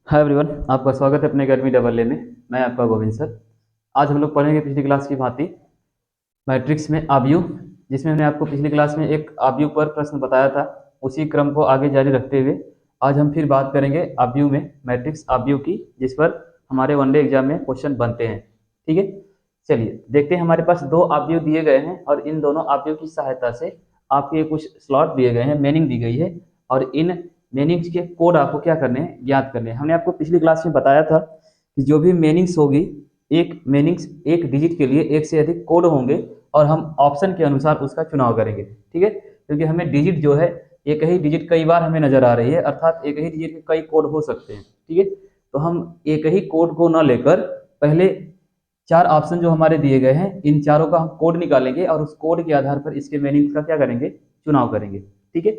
Hi everyone, आपका स्वागत है अपने अकेडमी डबल ए में। मैं आपका गोविंद सर। आज हम लोग पढ़ेंगे पिछली क्लास की भांति मैट्रिक्स में आव्यूह, जिसमें हमने आपको पिछली क्लास में एक आव्यूह पर प्रश्न बताया था। उसी क्रम को आगे जारी रखते हुए आज हम फिर बात करेंगे आव्यूह में, मैट्रिक्स आव्यूह की, जिस पर हमारे वनडे एग्जाम में क्वेश्चन बनते हैं। ठीक है, चलिए देखते हैं। हमारे पास दो आव्यूह दिए गए हैं और इन दोनों आव्यूह की सहायता से आपके कुछ स्लॉट दिए गए हैं, मीनिंग दी गई है, और इन मीनिंग्स के कोड आपको क्या करने हैं, ज्ञात करने हैं। हमने आपको पिछली क्लास में बताया था कि जो भी मीनिंग्स होगी, एक मीनिंग्स एक डिजिट के लिए एक से अधिक कोड होंगे और हम ऑप्शन के अनुसार उसका चुनाव करेंगे। ठीक है, क्योंकि हमें डिजिट जो है, एक ही डिजिट कई बार हमें नजर आ रही है, अर्थात एक ही डिजिट के कई कोड हो सकते हैं। ठीक है, तो हम एक ही कोड को न लेकर पहले चार ऑप्शन जो हमारे दिए गए हैं, इन चारों का हम कोड निकालेंगे और उस कोड के आधार पर इसके मीनिंग्स का क्या करेंगे, चुनाव करेंगे। ठीक है,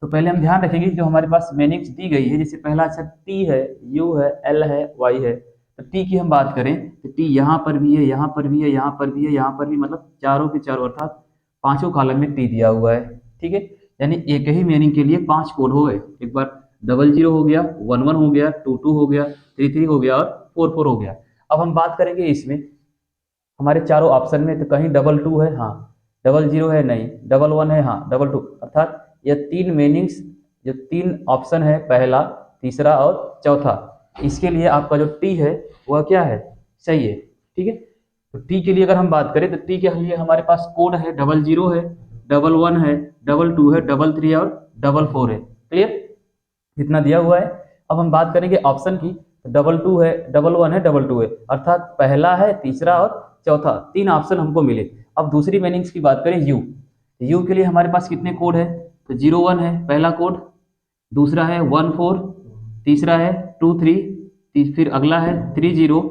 तो पहले हम ध्यान रखेंगे जो हमारे पास मीनिंग्स दी गई है, जैसे पहला अक्षर टी है, यू है, एल है, वाई है। तो टी की हम बात करें तो टी यहाँ पर भी है, यहाँ पर भी है, यहाँ पर भी है, यहाँ पर भी, मतलब चारों के चारों, अर्थात पांचों कॉलम में टी दिया हुआ है। ठीक है, यानी एक ही मीनिंग के लिए पांच कोड हो गए। एक बार 00 हो गया, 11 हो गया, 22 हो गया, 33 हो गया और 44 हो गया। अब हम बात करेंगे इसमें हमारे चारों ऑप्शन में, तो कहीं 22 है, हाँ। 00 है, नहीं। 11 है, हाँ। 22, अर्थात ये तीन मीनिंग्स, जो तीन ऑप्शन है, पहला, तीसरा और चौथा, इसके लिए आपका जो टी है वह क्या है, सही है। ठीक है, तो टी के लिए अगर हम बात करें तो टी के लिए हमारे पास कोड है 00 है, 11 है, 22 है, 33 और 44 है। क्लियर, इतना दिया हुआ है। अब हम बात करेंगे ऑप्शन की, तो 22 है, 11 है, 22 है, अर्थात पहला है, तीसरा और चौथा, तीन ऑप्शन हमको मिले। अब दूसरी मीनिंग्स की बात करें, यू। यू के लिए हमारे पास कितने कोड है, तो 01 है पहला कोड, दूसरा है 14, तीसरा है 23, फिर अगला है 30,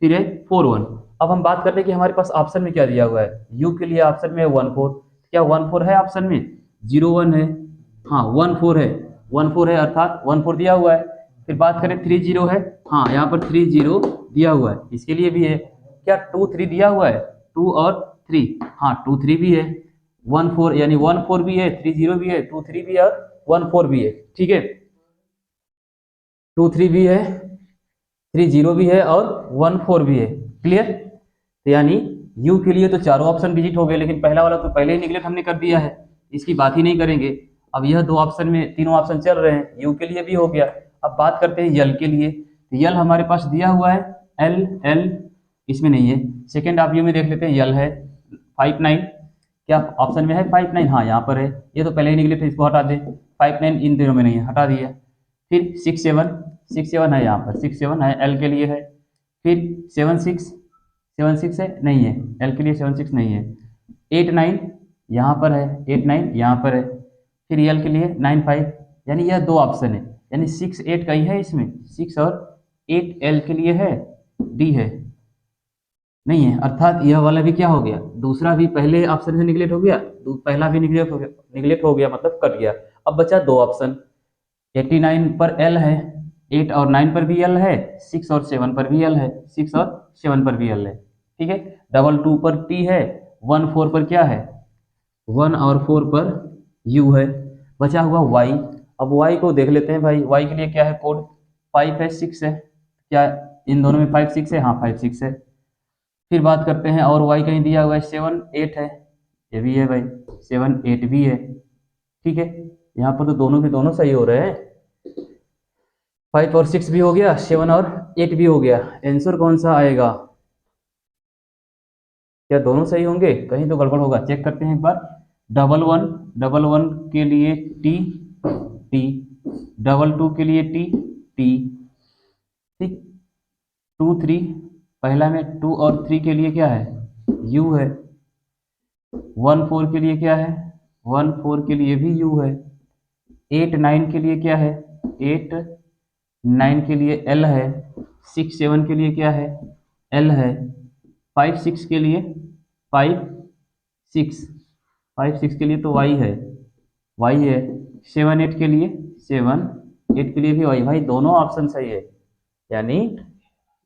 फिर है 41। अब हम बात करते हैं कि हमारे पास ऑप्शन में क्या दिया हुआ है। यू के लिए ऑप्शन में 14, क्या 14 है ऑप्शन में, 01 है, हाँ 14 है, 14 है, अर्थात 14 दिया हुआ है। फिर बात करें 30 है, हाँ यहाँ पर 30 दिया हुआ है, इसके लिए भी है। क्या 23 दिया हुआ है, 2 और 3, हाँ 23 भी है। 14 यानी 14 भी है, 30 भी है, 23 भी है और 14 भी है। ठीक है, 23 भी है, 30 भी है और 14 भी है। क्लियर, तो यानी यू के लिए तो चारों ऑप्शन डिजिट हो गए, लेकिन पहला वाला तो पहले ही निगलेक्ट हमने कर दिया है, इसकी बात ही नहीं करेंगे। अब यह दो ऑप्शन में तीनों ऑप्शन चल रहे हैं, यू के लिए भी हो गया। अब बात करते हैं यल के लिए, तो यल हमारे पास दिया हुआ है, एल एल इसमें नहीं है। सेकेंड आप यू में देख लेते हैं, यल है 59, क्या ऑप्शन में है 59, हाँ यहाँ पर है। ये तो पहले ही निगलेक्ट है, इसको हटा दें। 59 इन दिनों में नहीं है, हटा दिया। फिर 67 है, यहाँ पर 67 है, एल के लिए है। फिर 76 है, नहीं है, एल के लिए 76 नहीं है। 89 यहाँ पर है, 89 यहाँ पर है। फिर एल के लिए 95, यानी यह दो ऑप्शन है, यानी 6 8 कहीं है इसमें, 6 और 8 एल के लिए है, डी है, नहीं है, अर्थात यह वाला भी क्या हो गया, दूसरा भी पहले ऑप्शन से निगलेक्ट हो गया, पहला भी निगलेक्ट हो गया, मतलब कट गया। अब बचा दो ऑप्शन, 89 पर एल है, 8 और 9 पर भी एल है, 6 और 7 पर भी एल है, 6 और 7 पर भी एल है। ठीक है, 22 पर टी है, 14 पर क्या है, 1 और 4 पर यू है। बचा हुआ वाई। अब वाई को देख लेते हैं भाई, वाई के लिए क्या है कोड, 5 है, 6 है, क्या इन दोनों में 5 6 है, हाँ 5 6 है। फिर बात करते हैं, और वाई कहीं दिया हुआ है 7 8 है, ये भी है भाई, 7 8 भी है। ठीक है, यहाँ पर तो दोनों के दोनों सही हो रहे हैं, 5 और 6 भी हो गया, 7 और 8 भी हो गया। आंसर कौन सा आएगा, क्या दोनों सही होंगे, कहीं तो गड़बड़ होगा, चेक करते हैं एक बार। 11 के लिए टी टी, 22 के लिए टी टी, ठीक। 23 पहला में 2 और 3 के लिए क्या है, यू है। 14 के लिए क्या है, 14 के लिए भी यू है। 8 9 के लिए क्या है, 8 9 के लिए एल है। 6 7 के लिए क्या है, एल है। 5 6 के लिए 5 6, 5 6 के लिए तो वाई है, वाई है। 7 8 के लिए 7 8 के लिए भी वाई, भाई दोनों ऑप्शन सही है। यानी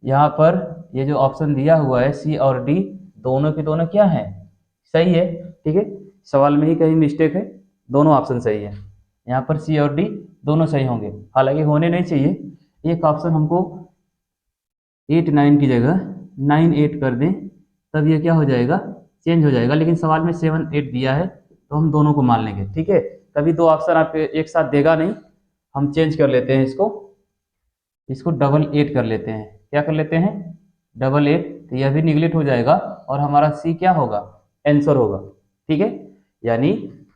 यहाँ पर ये जो ऑप्शन दिया हुआ है सी और डी, दोनों के दोनों क्या है, सही है। ठीक है, सवाल में ही कहीं मिस्टेक है, दोनों ऑप्शन सही है। यहाँ पर सी और डी दोनों सही होंगे, हालांकि होने नहीं चाहिए, एक ऑप्शन हमको 8 9 की जगह 9 8 कर दें, तब ये क्या हो जाएगा, चेंज हो जाएगा। लेकिन सवाल में 7 8 दिया है तो हम दोनों को मान लेंगे, ठीक है। कभी दो ऑप्शन आप एक साथ देगा नहीं, हम चेंज कर लेते हैं इसको, इसको डबल 8 कर लेते हैं। क्या कर लेते हैं, डबल 8, तो यह भी निगलेक्ट हो जाएगा और हमारा सी क्या होगा, आंसर होगा, ठीक है। यानी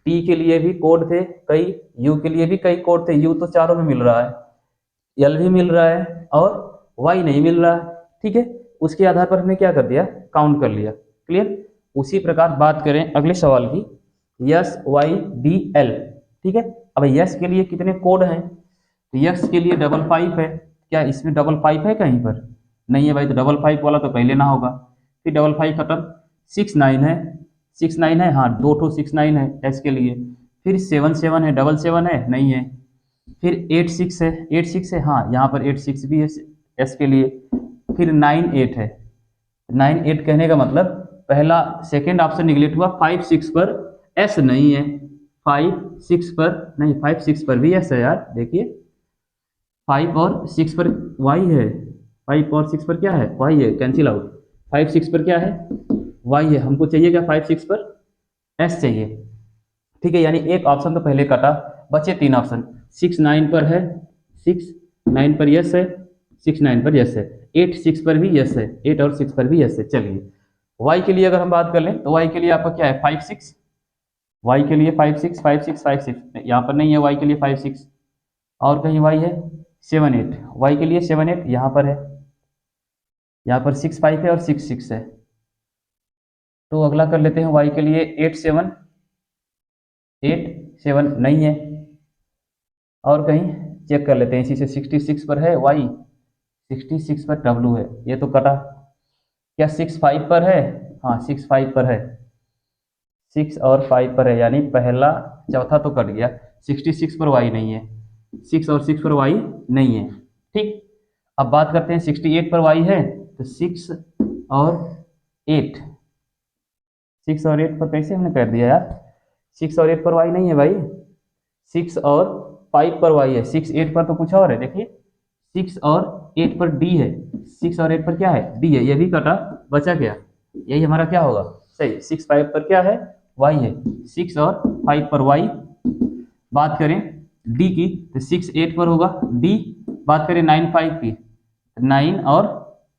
टी के लिए भी कोड थे कई, यू के लिए भी कई कोड थे, यू तो चारों में मिल रहा है, एल भी मिल रहा है और वाई नहीं मिल रहा है, ठीक है। उसके आधार पर हमने क्या कर दिया, काउंट कर लिया, क्लियर। उसी प्रकार बात करें अगले सवाल की, यस वाई डी एल, ठीक है। अब यस के लिए कितने कोड हैं, तो यस के लिए 55 है, क्या इसमें 55 है कहीं पर, नहीं है भाई, तो 55 वाला तो पहले ना होगा, फिर 55 खत्म, 69 है, 69 है, हाँ दो ठो 69 है एस के लिए, फिर 77 है, 77 है, नहीं है, फिर 86 है, 86 है, हाँ यहाँ पर 86 भी है एस के लिए, फिर 98 है, 98 कहने का मतलब पहला सेकेंड ऑप्शन निगलेक्ट हुआ, 5 6 पर एस नहीं है, 5 6 पर नहीं, 5 6 पर भी एस है यार, देखिए 5 और 6 पर वाई है, 5 और 6 पर क्या है, वाई है, कैंसिल आउट, 5 6 पर क्या है, वाई है, हमको चाहिए क्या 5 6 पर एस चाहिए, ठीक है। यानी एक ऑप्शन तो पहले कटा, बचे 3 ऑप्शन, 6 9 पर है, 6 9 पर यस है, 6 9 पर यस है, 8 6 पर भी यस है, 8 और 6 पर भी यस है। चलिए वाई के लिए अगर हम बात कर लें तो वाई के लिए आपका क्या है 5 6, वाई के लिए 5 6 5 6 5 6, यहाँ पर नहीं है वाई के लिए 5 6, और कहीं वाई है 7 8, वाई के लिए 7 8 यहाँ पर है, यहाँ पर 6 5 है और 6 6 है। तो अगला कर लेते हैं वाई के लिए 8 7, 8 7 नहीं है, और कहीं चेक कर लेते हैं इसी से, 66 पर है वाई, 66 पर डब्लू है, ये तो कटा, क्या 6 5 पर है, हाँ 6 5 पर है, 6 और 5 पर है, यानी पहला चौथा तो कट गया, 66 पर वाई नहीं है, 6 और 6 पर वाई नहीं है, ठीक। अब बात करते हैं 68 पर वाई है, तो 6 और 8, 6 और 8 पर कैसे हमने कर दिया यार, 6 और 8 पर वाई नहीं है भाई, 6 और 5 पर वाई है, 6 8 पर तो कुछ और है, देखिए 6 और 8 पर डी है, 6 और 8 पर क्या है, डी है, ये भी कटा, बचा क्या, यही हमारा क्या होगा सही, 6 5 पर क्या है, वाई है, 6 और 5 पर वाई। बात करें डी की तो 6 8 पर होगा डी, बात करें 9 5 की, 9 और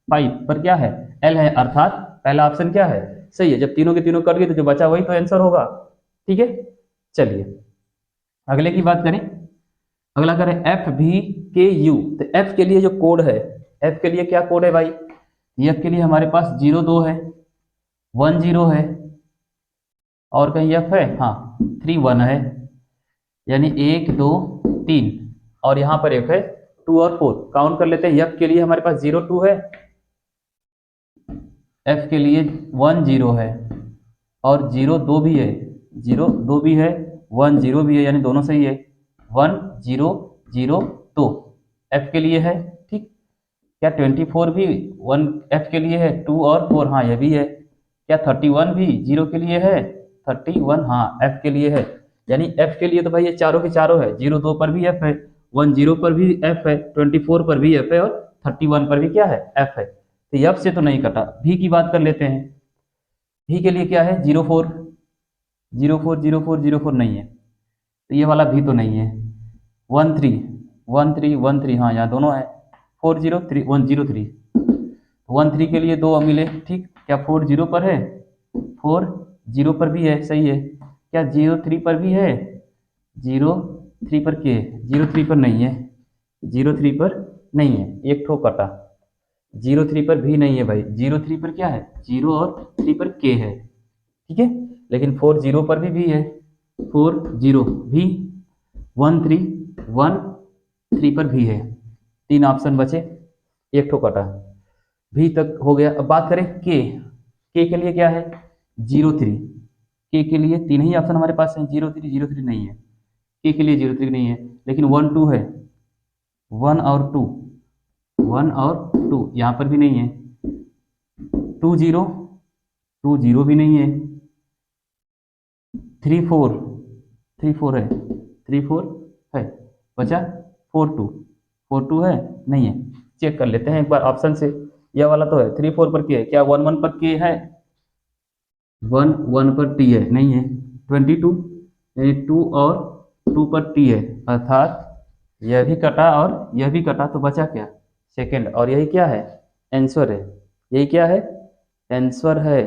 5 पर क्या है, एल है, अर्थात पहला ऑप्शन क्या है, सही है। जब तीनों के तीनों कट गए तो जो बचा वही तो आंसर होगा, ठीक है। चलिए अगले की बात करें, अगला करें एफ भी के यू, तो एफ के लिए जो कोड है, एफ के लिए क्या कोड है भाई, एफ के लिए हमारे पास 0 2 है, 1 0 है, और कहीं एफ है, हाँ 3 1 है, यानी 1 2 3, और यहाँ पर एक है 2 और 4, काउंट कर लेते हैं। एफ के लिए हमारे पास 0 2 है, एफ के लिए 1 0 है, और 0 2 भी है, 0 2 भी है, 1 0 भी है, यानी दोनों सही है, 1 0 0 तो एफ के लिए है, ठीक। क्या 24 भी 1 एफ के लिए है, 2 और 4, हाँ यह भी है। क्या 31 भी 0 के लिए है, 31 हाँ एफ के लिए है, यानी एफ के लिए तो भाई ये चारों के चारों है, 0 2 पर भी एफ है, 1 0 पर भी एफ है, 24 पर भी एफ है, और 31 पर भी क्या है, एफ है। तो एफ से तो नहीं कटा। भी की बात कर लेते हैं, भी के लिए क्या है 0 4 0 4 0 4 0 4 नहीं है, तो ये वाला भी तो नहीं है, 1 3 1 3 1 3, हाँ यहाँ दोनों है, 4 0 3 1 0 3, 1 3 के लिए दो मिले, ठीक। क्या 4 0 पर है, 4 0 पर भी है, सही है। क्या 0 3 पर भी है, 0 3 पर के, 0 3 पर नहीं है, 0 3 पर नहीं है, एक ठो कटा, 0 3 पर भी नहीं है भाई, 0 3 पर क्या है, 0 और 3 पर के है, ठीक है। लेकिन 4 0 पर भी है, 4 0 भी, 1 3 1 3 पर भी है, 3 ऑप्शन बचे, एक ठो कटा, भी तक हो गया। अब बात करें के लिए क्या है 0 3, के लिए 3 ही ऑप्शन हमारे पास है, 0 3 0 3 नहीं है, के लिए 0 3 नहीं है, लेकिन 1 2 है, 1 और 2, 1 और 2 यहाँ पर भी नहीं है, 2 0 2 0 भी नहीं है, 3 4 3 4 है, 3 4 है, बचा 4 2, 4 2 है, नहीं है। चेक कर लेते हैं एक बार ऑप्शन से। यह वाला तो है 3 4 पर के है, क्या 1 1 पर के है? 1 1 पर टी है, नहीं है। 22 यानी 2 और 2 पर टी है, अर्थात यह भी कटा और यह भी कटा, तो बचा क्या? सेकंड। और यही क्या है? आंसर है। यही क्या है? आंसर है।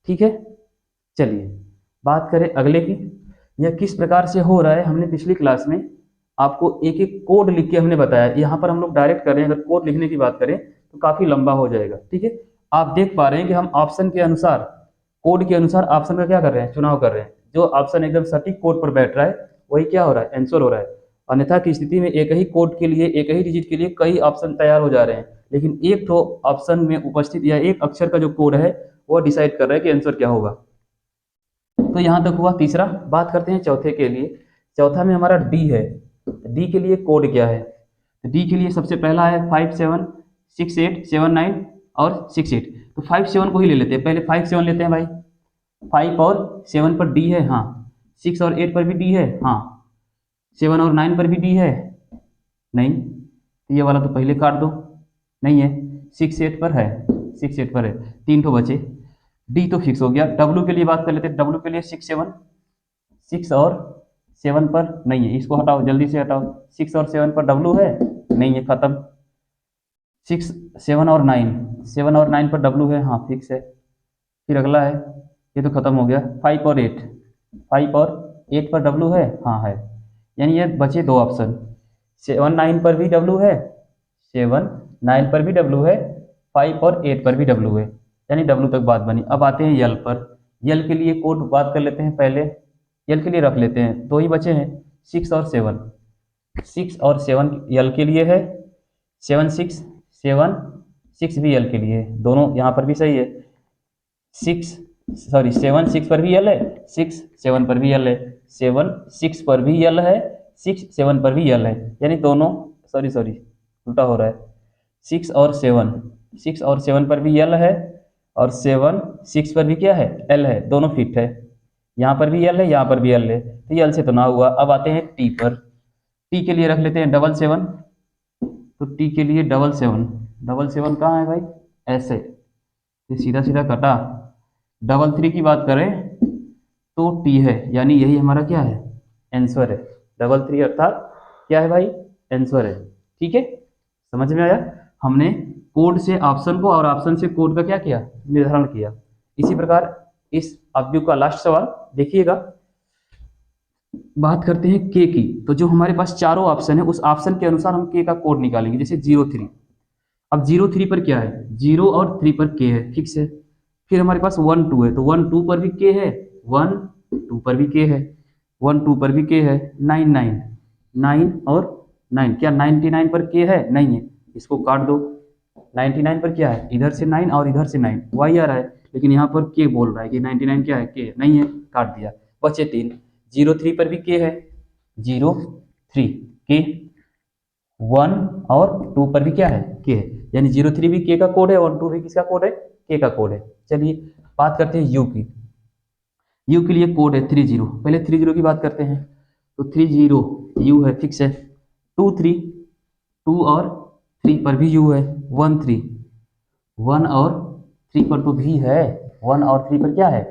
ठीक है, चलिए बात करें अगले की। यह किस प्रकार से हो रहा है, हमने पिछली क्लास में आपको एक एक कोड लिख के हमने बताया। यहाँ पर हम लोग डायरेक्ट कर रहे हैं, अगर कोड लिखने की बात करें तो काफी लंबा हो जाएगा। ठीक है, आप देख पा रहे हैं कि हम ऑप्शन के अनुसार, कोड के अनुसार ऑप्शन का क्या कर रहे हैं, चुनाव कर रहे हैं। जो ऑप्शन एकदम सटीक कोड पर बैठ रहा है वही क्या हो रहा है, आंसर हो रहा है। अन्यथा की स्थिति में एक ही कोड के लिए, एक ही डिजिट के लिए कई ऑप्शन तैयार हो जा रहे हैं, लेकिन एक तो ऑप्शन में उपस्थित या एक अक्षर का जो कोड है वो डिसाइड कर रहा है कि आंसर क्या होगा। तो यहां तक हुआ तीसरा। बात करते हैं चौथे के लिए। चौथा में हमारा डी है। डी के लिए कोड क्या है? डी के लिए सबसे पहला है 5 7 6 8 7 9 और 6 8। तो 5 7 को ही ले लेते हैं, पहले 5 7 लेते हैं भाई। 5 और 7 पर डी है, हाँ। 6 और 8 पर भी डी है, हाँ। 7 और 9 पर भी डी है, नहीं। तो ये वाला तो पहले काट दो, नहीं है। 6 8 पर है, 6 8 पर है, 3 तो बचे। डी तो फिक्स हो गया। डब्ल्यू के लिए बात कर लेते हैं। डब्ल्यू के लिए 6 7, 6 और 7 पर नहीं है, इसको हटाओ, जल्दी से हटाओ। 6 और 7 पर डब्ल्यू है, नहीं है, खत्म। 6 7 और 9, 7 और 9 पर डब्ल्यू है, हाँ फिक्स है। फिर अगला है, ये तो खत्म हो गया। 5 और 8, 5 और 8 पर डब्ल्यू है, हाँ है। यानी ये बचे दो ऑप्शन। 7 9 पर भी डब्ल्यू है, 7 9 पर भी डब्ल्यू है, 5 और 8 पर भी डब्ल्यू है, यानी डब्ल्यू तक बात बनी। अब आते हैं यल पर। यल के लिए कोड बात कर लेते हैं पहले। यल के लिए रख लेते हैं, दो ही बचे हैं, 6 और 7। 6 और 7 यल के लिए है, 7 6 7 6 भी यल के लिए है, दोनों यहाँ पर भी सही है। 6 सॉरी 7 6 पर भी यल है, 6 7 पर भी यल है, 7 6 पर भी यल है, 6 7 पर भी यल है, यानी दोनों, सॉरी सॉरी उल्टा हो रहा है। 6 और 7, 6 और 7 पर भी यल है, और 7 6 पर भी क्या है, एल है, दोनों फिट है। यहाँ पर भी यल है, यहाँ पर भी यल है, तो यल से तो ना हुआ। अब आते हैं टी पर। टी के लिए रख लेते हैं 7 7। तो टी के लिए 7 7, 7 7 कहाँ है भाई, ऐसे, ये सीधा सीधा कटा। 3 3 की बात करें तो टी है, यानी यही हमारा क्या है, आंसर है। 3 3 अर्थात क्या है भाई, आंसर है। ठीक है, समझ में आया। हमने कोड से ऑप्शन को और ऑप्शन से कोड का क्या किया, निर्धारण किया। इसी प्रकार इस अवयव का लास्ट सवाल देखिएगा। बात करते हैं के की। तो जो हमारे पास चारों ऑप्शन है, उस ऑप्शन के अनुसार हम के का कोड निकालेंगे। जैसे 0 3, अब 0 3 पर क्या है, 0 और 3 पर के है, फिक्स है। फिर हमारे पास 1 2 है, तो 1 2 पर भी के है, 1 2 पर भी के है, 1 2 पर भी के है। 9 9, 9 और 9, क्या 99 पर के है, नहीं है, इसको काट दो। 99 पर क्या है, इधर से 9 और इधर से 9, वाई आ रहा है, लेकिन यहाँ पर के बोल रहा है कि 99 क्या है, के नहीं है, काट दिया। बचे 3। 0 3 पर भी के है, 0 3 के, 1 और 2 पर भी क्या है, के है, यानी 0 3 भी के का कोड है, 1 2 भी किसका कोड है, के का कोड है। चलिए बात करते हैं यू की। यू के लिए कोड है 3 0। पहले 3 0 की बात करते हैं। तो 3 0 यू है, फिक्स है। 2 3, 2 और 3 पर भी यू है। 1 3, 1 और 3 पर तो भी है, 1 और 3 पर क्या है,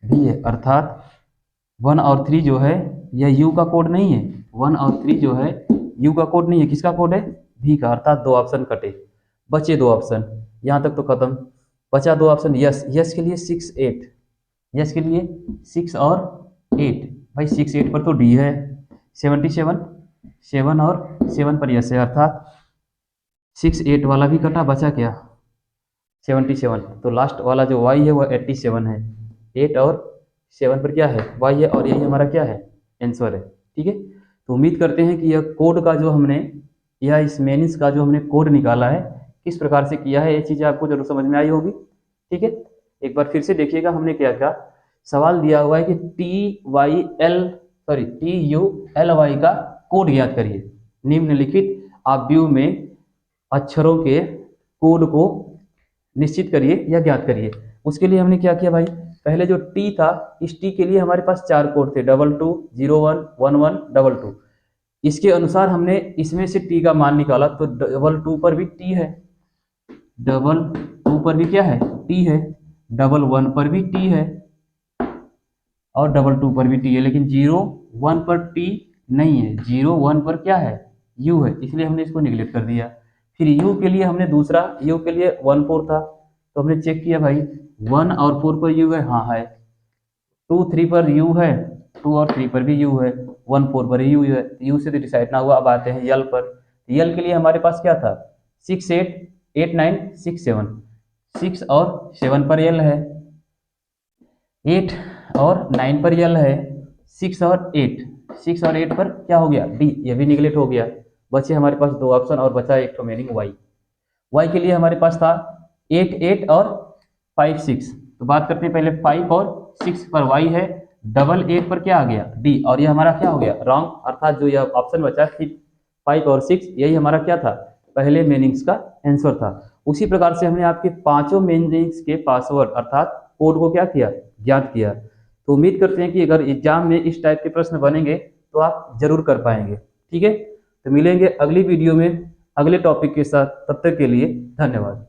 भी है, अर्थात 1 और 3 जो है यह यू का कोड नहीं है। 1 और 3 जो है यू का कोड नहीं है, किसका कोड है, भी का, अर्थात दो ऑप्शन कटे, बचे दो ऑप्शन। यहाँ तक तो खत्म। बचा दो ऑप्शन। यस, यस के लिए 6 8, यस के लिए 6 और 8, भाई 6 8 पर तो डी है। 77, 7 और 7 पर यस है, अर्थात 6 8 वाला भी कटा, बचा क्या, 77। तो लास्ट वाला जो वाई है वह 87 है। 8 और 7 पर क्या है, वाई है, और यही हमारा क्या है, आंसर है। ठीक है, तो उम्मीद करते हैं कि यह कोड का जो हमने, यह इस मेनिस का जो हमने कोड निकाला है, किस प्रकार से किया है, ये चीज़ें आपको जरूर समझ में आई होगी। ठीक है, एक बार फिर से देखिएगा हमने क्या क्या सवाल दिया हुआ है कि TULY का कोड ज्ञात करिए। निम्नलिखित अवयव में अक्षरों के कोड को निश्चित करिए या ज्ञात करिए। उसके लिए हमने क्या किया भाई, पहले जो टी था, इस टी के लिए हमारे पास 4 कोड थे, 22 01 11 22। इसके अनुसार हमने इसमें से टी का मान निकाला, तो डबल टू पर भी टी है, डबल टू पर भी क्या है, टी है, डबल वन पर भी टी है, और डबल टू पर भी टी है, लेकिन जीरो वन पर टी नहीं है, जीरो वन पर क्या है, यू है, इसलिए हमने इसको निगलेक्ट कर दिया। फिर यू के लिए हमने दूसरा, यू के लिए 1 4 था, तो हमने चेक किया भाई 1 और 4 पर यू है, हाँ है, 2 3 पर यू है, 2 और 3 पर भी यू है, 1 4 पर यू है, यू से तो डिसाइड ना हुआ। अब आते हैं यल पर, यल के लिए हमारे पास क्या था, 6 8 8 9 6 7, 6 और 7 पर यल है, 8 और 9 पर यल है, 6 और 8, 6 और 8 पर क्या हो गया, डी, ये भी निगलेक्ट हो गया। बचे हमारे पास 2 ऑप्शन और बचा एक मीनिंग वाई। वाई के लिए हमारे पास था 8 8 और 5 6, तो बात करते हैं पहले 5 और 6 पर वाई है, डबल 8 पर क्या आ गया, डी, और ये हमारा क्या हो गया, रॉन्ग, अर्थात जो यह ऑप्शन बचा 5 और 6, यही हमारा क्या था, पहले मीनिंग्स का आंसर था। उसी प्रकार से हमने आपके पांचों मीनिंग्स के पासवर्ड अर्थात कोड को क्या किया, ज्ञात किया। तो उम्मीद करते हैं कि अगर एग्जाम में इस टाइप के प्रश्न बनेंगे तो आप जरूर कर पाएंगे। ठीक है, तो मिलेंगे अगली वीडियो में अगले टॉपिक के साथ, तब तक के लिए धन्यवाद।